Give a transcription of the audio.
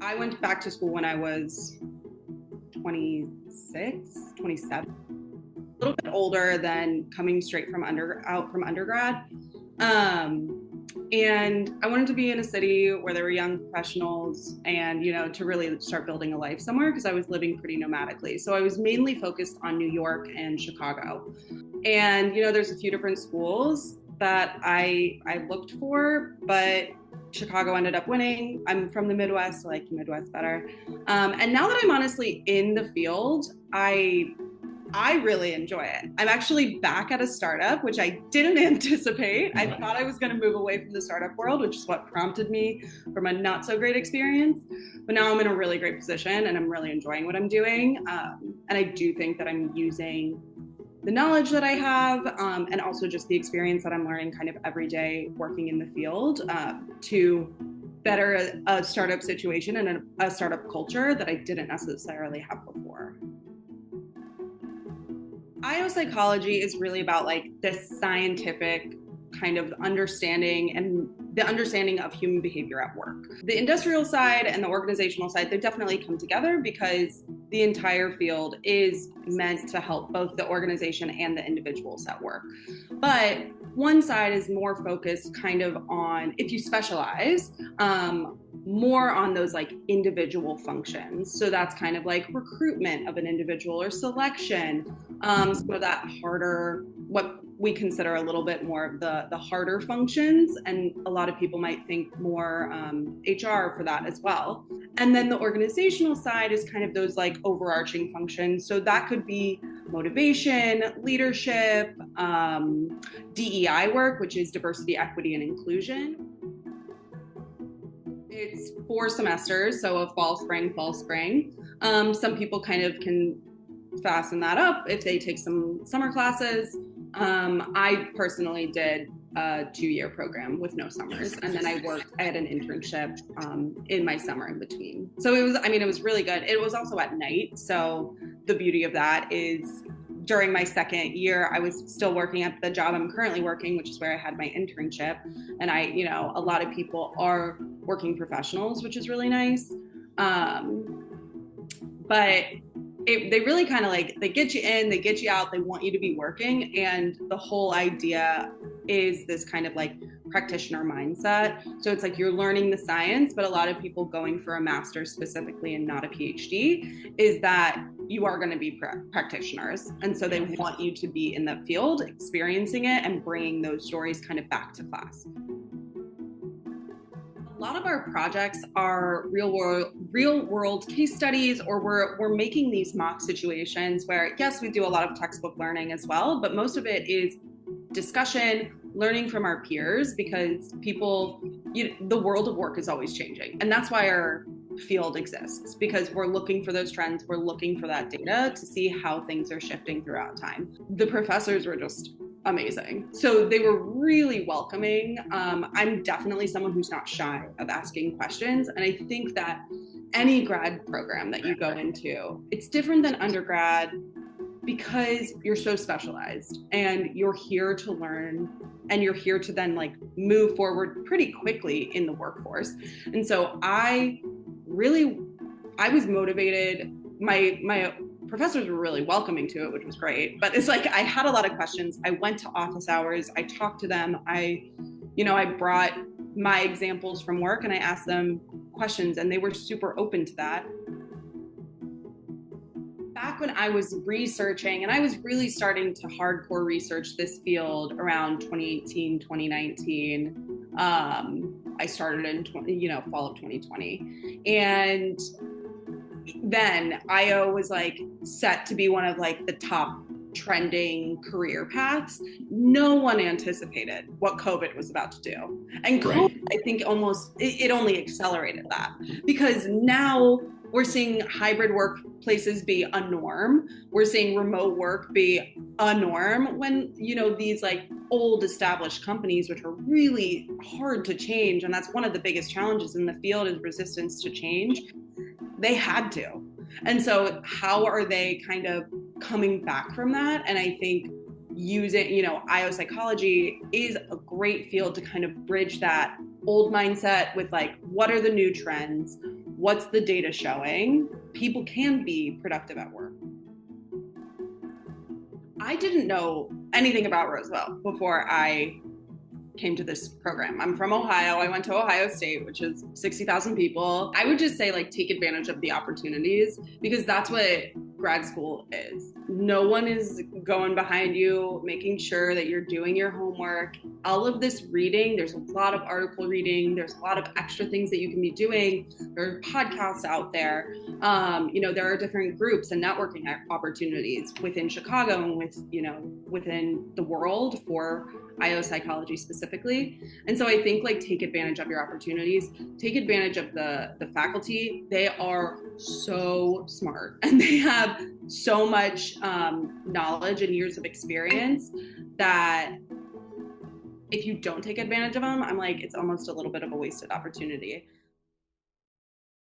I went back to school when I was 26, 27, a little bit older than coming straight from out from undergrad. And I wanted to be in a city where there were young professionals and, to really start building a life somewhere because I was living pretty nomadically. So I was mainly focused on New York and Chicago. And, there's a few different schools that I looked for, but Chicago ended up winning. I'm from the Midwest, so I like the Midwest better. And now that I'm honestly in the field, I really enjoy it. I'm actually back at a startup, which I didn't anticipate. I thought I was going to move away from the startup world, which is what prompted me from a not so great experience. But now I'm in a really great position and I'm really enjoying what I'm doing. And I do think that I'm using the knowledge that I have and also just the experience that I'm learning kind of every day working in the field to better a startup situation and a startup culture that I didn't necessarily have before. IO psychology is really about like this scientific kind of understanding and the understanding of human behavior at work. The industrial side and the organizational side, they definitely come together because the entire field is meant to help both the organization and the individuals at work. But one side is more focused kind of on, if you specialize, more on those like individual functions. So that's kind of like recruitment of an individual or selection. So that harder, what we consider a little bit more of the harder functions. And a lot of people might think more HR for that as well. And then the organizational side is kind of those like overarching functions. So that could be motivation, leadership, DEI work, which is diversity, equity, and inclusion. It's 4 semesters, so a fall, spring. Some people kind of can fasten that up if they take some summer classes. I personally did a 2-year program with no summers, and then I had an internship in my summer in between. So it was really good. It was also at night, so the beauty of that is during my second year, I was still working at the job I'm currently working, which is where I had my internship. And a lot of people are working professionals, which is really nice. But they really kind of like, they get you in, they get you out, they want you to be working. And the whole idea is this kind of like practitioner mindset. So it's like you're learning the science, but a lot of people going for a master's specifically and not a PhD is that you are going to be practitioners. And so they want you to be in the field, experiencing it and bringing those stories kind of back to class. A lot of our projects are real world case studies, or we're making these mock situations where, yes, we do a lot of textbook learning as well, but most of it is discussion, learning from our peers, because the world of work is always changing. And that's why our field exists, because we're looking for those trends, we're looking for that data to see how things are shifting throughout time. The professors were just amazing. So they were really welcoming. I'm definitely someone who's not shy of asking questions. And I think that any grad program that you go into, it's different than undergrad because you're so specialized and you're here to learn and you're here to then like move forward pretty quickly in the workforce. And so I was motivated. My professors were really welcoming to it, which was great. But it's like I had a lot of questions. I went to office hours. I talked to them. I brought my examples from work and I asked them questions, and they were super open to that. Back when I was researching, and I was really starting to hardcore research this field around 2018, 2019. I started in fall of 2020, and then IO was like set to be one of like the top trending career paths. No one anticipated what COVID was about to do, and COVID, I think it only accelerated that, because now we're seeing hybrid workplaces be a norm. We're seeing remote work be a norm, when, these like old established companies, which are really hard to change. And that's one of the biggest challenges in the field, is resistance to change. They had to. And so how are they kind of coming back from that? And I think using, IO psychology is a great field to kind of bridge that old mindset with like, what are the new trends? what's the data showing? People can be productive at work. I didn't know anything about Roosevelt before I came to this program. I'm from Ohio. I went to Ohio State, which is 60,000 people. I would just say, like, take advantage of the opportunities, because that's what grad school is. No one is going behind you, making sure that you're doing your homework. All of this reading, there's a lot of article reading, there's a lot of extra things that you can be doing. There are podcasts out there. There are different groups and networking opportunities within Chicago and within the world for IO psychology specifically. And so I think, like, take advantage of your opportunities, take advantage of the faculty. They are so smart and they have so much knowledge and years of experience that if you don't take advantage of them, I'm like, it's almost a little bit of a wasted opportunity.